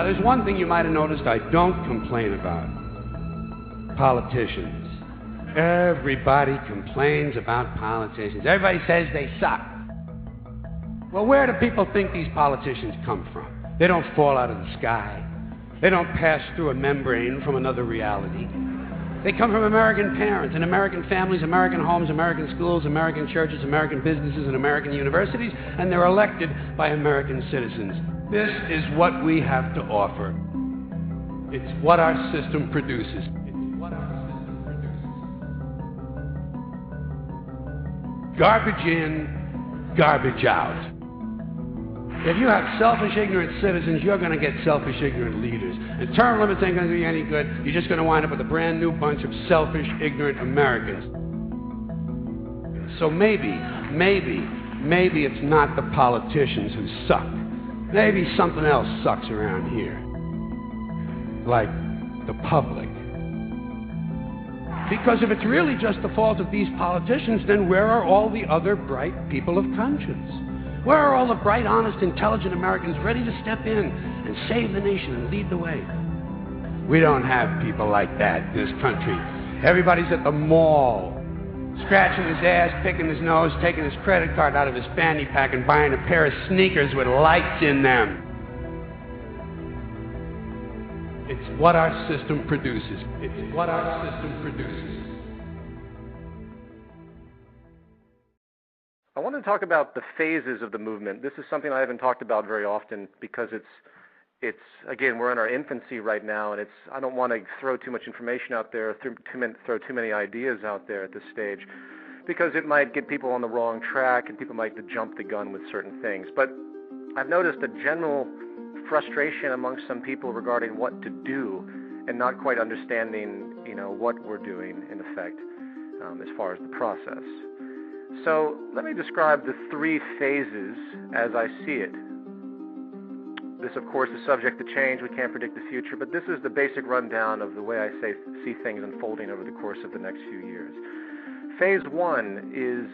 Now, there's one thing you might have noticed I don't complain about. Politicians. Everybody complains about politicians. Everybody says they suck. Well, where do people think these politicians come from? They don't fall out of the sky. They don't pass through a membrane from another reality. They come from American parents and American families, American homes, American schools, American churches, American businesses, and American universities, and they're elected by American citizens. This is what we have to offer. It's what our system produces. Garbage in, garbage out. If you have selfish, ignorant citizens, you're going to get selfish, ignorant leaders. And term limits ain't going to do you any good. You're just going to wind up with a brand new bunch of selfish, ignorant Americans. So maybe it's not the politicians who suck. Maybe something else sucks around here. Like the public. Because if it's really just the fault of these politicians, then where are all the other bright people of conscience? Where are all the bright, honest, intelligent Americans ready to step in and save the nation and lead the way? We don't have people like that in this country. Everybody's at the mall, scratching his ass, picking his nose, taking his credit card out of his fanny pack and buying a pair of sneakers with lights in them. It's what our system produces. It's what our system produces. I want to talk about the phases of the movement. This is something I haven't talked about very often because it's again, we're in our infancy right now, and I don't want to throw too much information out there, throw too many ideas out there at this stage, because it might get people on the wrong track and people might jump the gun with certain things. But I've noticed a general frustration amongst some people regarding what to do and not quite understanding, what we're doing in effect as far as the process. So let me describe the three phases as I see it. This, of course, is subject to change. We can't predict the future, but this is the basic rundown of the way I see things unfolding over the course of the next few years. Phase one is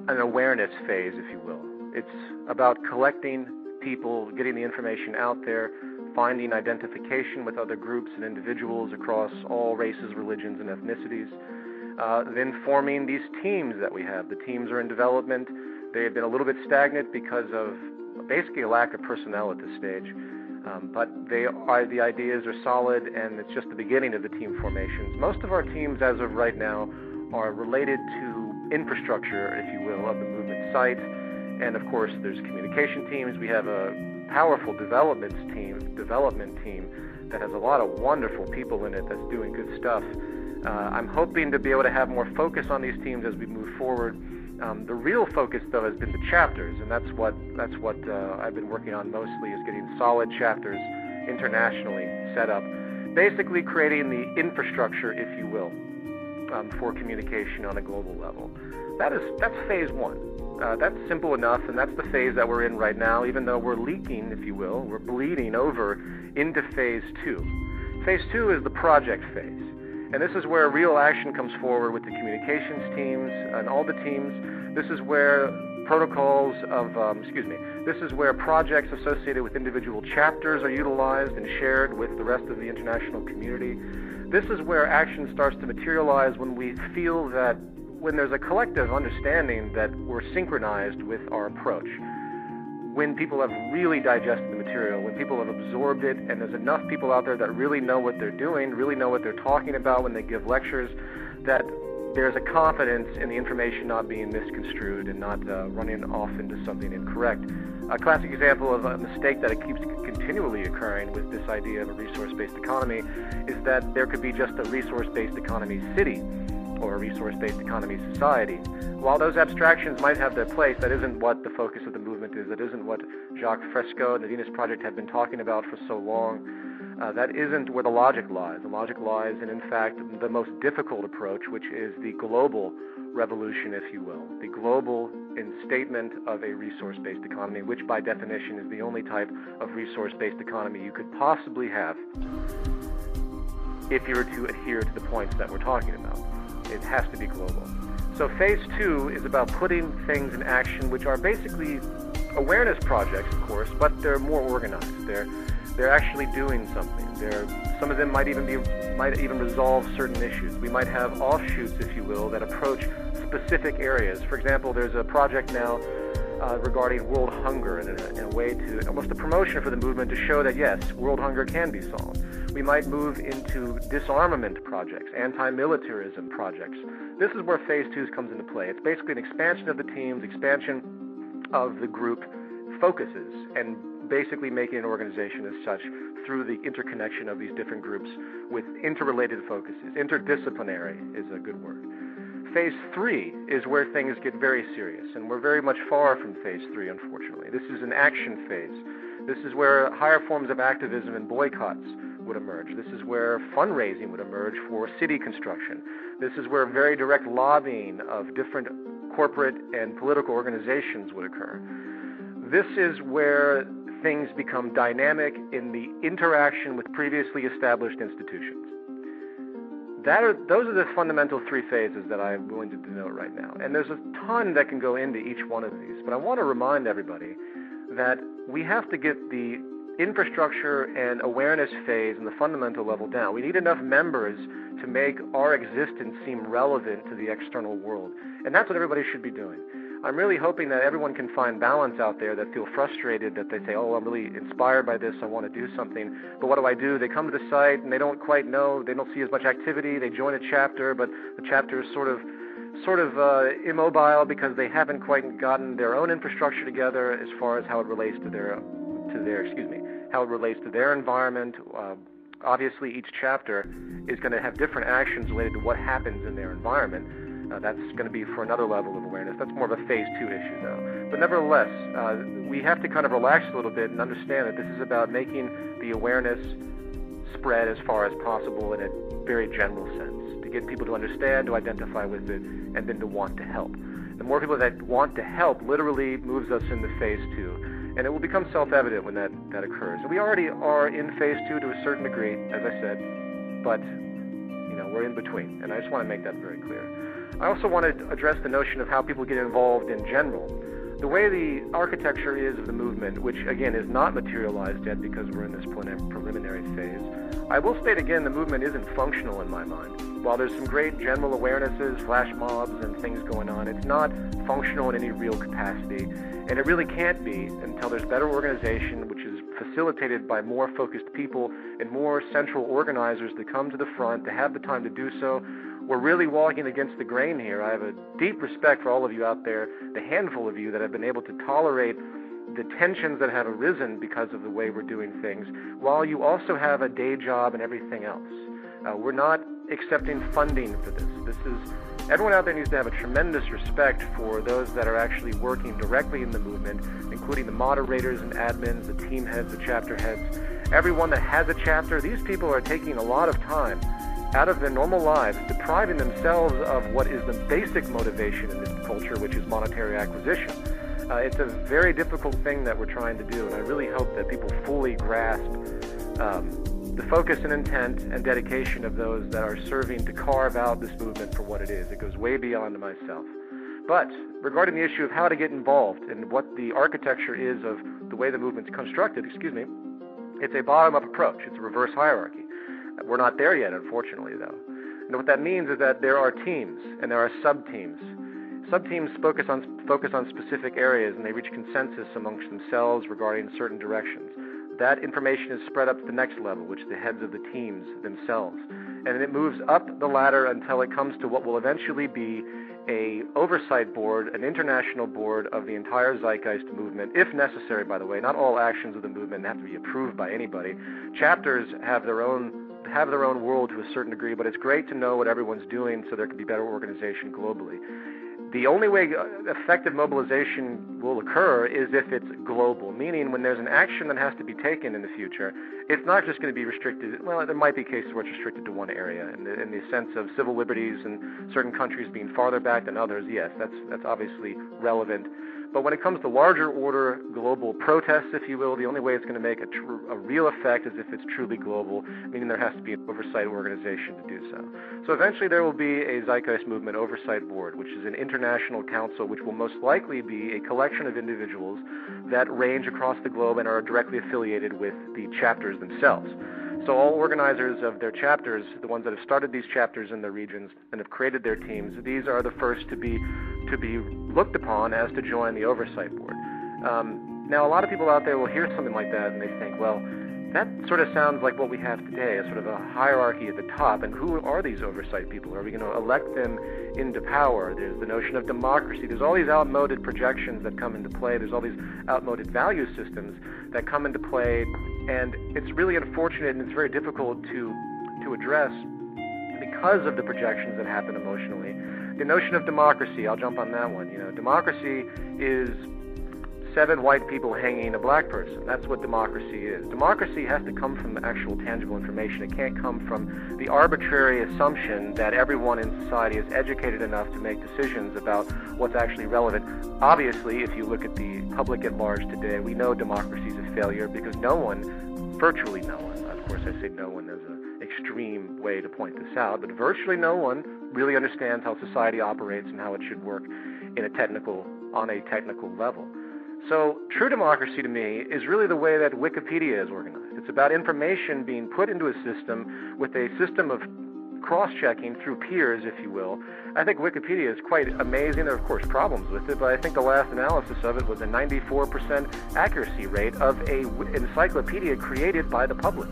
an awareness phase, if you will. It's about collecting people, getting the information out there, finding identification with other groups and individuals across all races, religions, and ethnicities. Then forming these teams that we have. The teams are in development. They have been a little bit stagnant because of basically a lack of personnel at this stage. But the ideas are solid, and it's just the beginning of the team formations. Most of our teams, as of right now, are related to infrastructure, if you will, of the movement site. And of course, there's communication teams. We have a powerful development team that has a lot of wonderful people in it that's doing good stuff. I'm hoping to be able to have more focus on these teams as we move forward. The real focus, though, has been the chapters, and that's what I've been working on mostly, is getting solid chapters internationally set up, basically creating the infrastructure, if you will, for communication on a global level. That's phase one. That's simple enough, and that's the phase that we're in right now, even though we're leaking, if you will, we're bleeding over into phase two. Phase two is the project phase. And this is where real action comes forward with the communications teams and all the teams. This is where this is where projects associated with individual chapters are utilized and shared with the rest of the international community. This is where action starts to materialize when we feel that when there's a collective understanding that we're synchronized with our approach. When people have really digested the material, when people have absorbed it, and there's enough people out there that really know what they're doing, really know what they're talking about when they give lectures, that there's a confidence in the information not being misconstrued and not running off into something incorrect. A classic example of a mistake that keeps continually occurring with this idea of a resource-based economy is that there could be just a resource-based economy city or a resource-based economy society. While those abstractions might have their place, that isn't what the focus of the movement is. That isn't what Jacques Fresco and the Venus Project have been talking about for so long. That isn't where the logic lies. The logic lies in fact, the most difficult approach, which is the global revolution, if you will, the global instatement of a resource-based economy, which by definition is the only type of resource-based economy you could possibly have if you were to adhere to the points that we're talking about. It has to be global. So phase two is about putting things in action, which are basically awareness projects, of course, but they're more organized. They're actually doing something. Some of them might even resolve certain issues. We might have offshoots, if you will, that approach specific areas. For example, there's a project now regarding world hunger in a way to almost a promotion for the movement to show that yes, world hunger can be solved. We might move into disarmament projects, anti-militarism projects. This is where Phase 2 comes into play. It's basically an expansion of the teams, expansion of the group focuses, and basically making an organization as such through the interconnection of these different groups with interrelated focuses. Interdisciplinary is a good word. Phase 3 is where things get very serious, and we're very much far from Phase 3, unfortunately. This is an action phase. This is where higher forms of activism and boycotts would emerge. This is where fundraising would emerge for city construction. This is where very direct lobbying of different corporate and political organizations would occur. This is where things become dynamic in the interaction with previously established institutions. Those are the fundamental 3 phases that I'm willing to denote right now. And there's a ton that can go into each one of these. But I want to remind everybody that we have to get the infrastructure and awareness phase and the fundamental level down. We need enough members to make our existence seem relevant to the external world. And that's what everybody should be doing. I'm really hoping that everyone can find balance out there that feel frustrated, that they say, oh, I'm really inspired by this, I want to do something, but what do? They come to the site and they don't quite know, they don't see as much activity, they join a chapter, but the chapter is sort of immobile because they haven't quite gotten their own infrastructure together as far as how it relates to their environment. Obviously, each chapter is going to have different actions related to what happens in their environment. That's going to be for another level of awareness. That's more of a Phase 2 issue, though. But nevertheless, we have to kind of relax a little bit and understand that this is about making the awareness spread as far as possible in a very general sense, to get people to understand, to identify with it, and then to want to help. The more people that want to help literally moves us into Phase 2. And it will become self-evident when that occurs. And we already are in Phase 2 to a certain degree, as I said, but we're in between. And I just want to make that very clear. I also want to address the notion of how people get involved in general. The way the architecture is of the movement, which again is not materialized yet because we're in this preliminary phase, I will state again the movement isn't functional in my mind. While there's some great general awarenesses, flash mobs, and things going on, it's not functional in any real capacity. And it really can't be until there's better organization, which is facilitated by more focused people and more central organizers that come to the front to have the time to do so. We're really walking against the grain here. I have a deep respect for all of you out there, the handful of you that have been able to tolerate the tensions that have arisen because of the way we're doing things, while you also have a day job and everything else. We're not accepting funding for this. Everyone out there needs to have a tremendous respect for those that are actually working directly in the movement, including the moderators and admins, the team heads, the chapter heads. Everyone that has a chapter, these people are taking a lot of time out of their normal lives, depriving themselves of what is the basic motivation in this culture, which is monetary acquisition. It's a very difficult thing that we're trying to do, and I really hope that people fully grasp the focus and intent and dedication of those that are serving to carve out this movement for what it is. It goes way beyond myself. But regarding the issue of how to get involved and what the architecture is of the way the movement's constructed, it's a bottom-up approach. It's a reverse hierarchy. We're not there yet, unfortunately, though. And what that means is that there are teams and there are sub-teams. Sub-teams focus on specific areas, and they reach consensus amongst themselves regarding certain directions. That information is spread up to the next level, which is the heads of the teams themselves. And it moves up the ladder until it comes to what will eventually be a oversight board, an international board of the entire Zeitgeist movement, if necessary, by the way. Not all actions of the movement have to be approved by anybody. Chapters have their own world to a certain degree, but it's great to know what everyone's doing so there can be better organization globally. The only way effective mobilization will occur is if it's global, meaning when there's an action that has to be taken in the future, it's not just going to be restricted. Well, there might be cases where it's restricted to one area, in the sense of civil liberties and certain countries being farther back than others. Yes, that's obviously relevant. But when it comes to larger order global protests, if you will, the only way it's going to make a real effect is if it's truly global, meaning there has to be an oversight organization to do so. So eventually there will be a Zeitgeist Movement Oversight Board, which is an international council which will most likely be a collection of individuals that range across the globe and are directly affiliated with the chapters themselves. So all organizers of their chapters, the ones that have started these chapters in their regions and have created their teams, these are the first to be looked upon as to join the oversight board. Now, a lot of people out there will hear something like that and they think, well, that sort of sounds like what we have today, a sort of a hierarchy at the top. And who are these oversight people? Are we going to elect them into power? There's the notion of democracy. There's all these outmoded projections that come into play. There's all these outmoded value systems that come into play. And it's really unfortunate and it's very difficult to address because of the projections that happen emotionally. The notion of democracy, I'll jump on that one. Democracy is 7 white people hanging a black person. That's what democracy is. Democracy has to come from actual tangible information. It can't come from the arbitrary assumption that everyone in society is educated enough to make decisions about what's actually relevant. Obviously, if you look at the public at large today, we know democracy is a failure because no one, virtually no one, of course I say no one as an extreme way to point this out, but virtually no one really understands how society operates and how it should work on a technical level. So true democracy to me is really the way that Wikipedia is organized. It's about information being put into a system with a system of cross-checking through peers, if you will. I think Wikipedia is quite amazing. There are, of course, problems with it, but I think the last analysis of it was a 94% accuracy rate of an encyclopedia created by the public.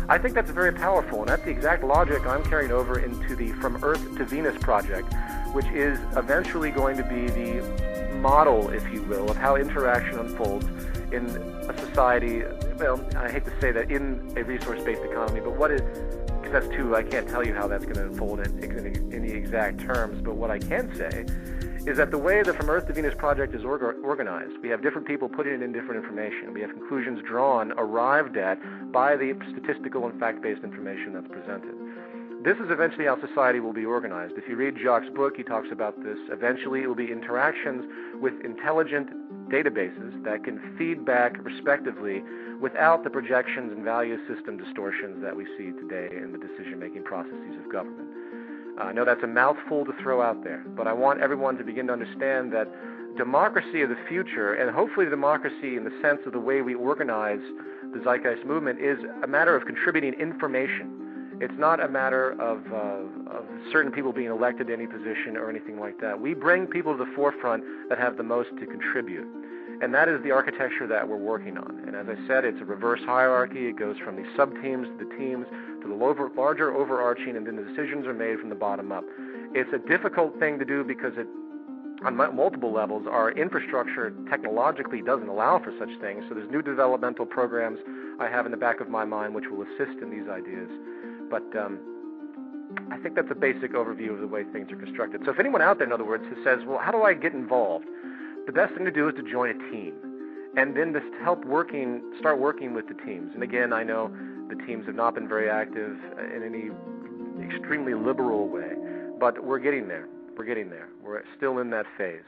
I think that's very powerful, and that's the exact logic I'm carrying over into the From Earth to Venus project, which is eventually going to be the model, if you will, of how interaction unfolds in a society. Well, I hate to say that in a resource-based economy, but because that's too, I can't tell you how that's going to unfold in the exact terms, but what I can say is that the way the From Earth to Venus project is organized, we have different people putting in different information. We have conclusions drawn, arrived at by the statistical and fact-based information that's presented. This is eventually how society will be organized. If you read Jacques' book, he talks about this. Eventually, it will be interactions with intelligent databases that can feed back respectively without the projections and value system distortions that we see today in the decision-making processes of government. I know that's a mouthful to throw out there, but I want everyone to begin to understand that democracy of the future, and hopefully democracy in the sense of the way we organize the Zeitgeist movement, is a matter of contributing information. It's not a matter of certain people being elected to any position or anything like that. We bring people to the forefront that have the most to contribute. And that is the architecture that we're working on. And as I said, it's a reverse hierarchy. It goes from the sub-teams to the teams to the larger overarching, and then the decisions are made from the bottom up. It's a difficult thing to do because on multiple levels, our infrastructure technologically doesn't allow for such things. So there's new developmental programs I have in the back of my mind which will assist in these ideas. But I think that's a basic overview of the way things are constructed. So if anyone out there, in other words, who says, well, how do I get involved? The best thing to do is to join a team and then to start working with the teams. And again, I know the teams have not been very active in any extremely liberal way, but we're getting there. We're still in that phase.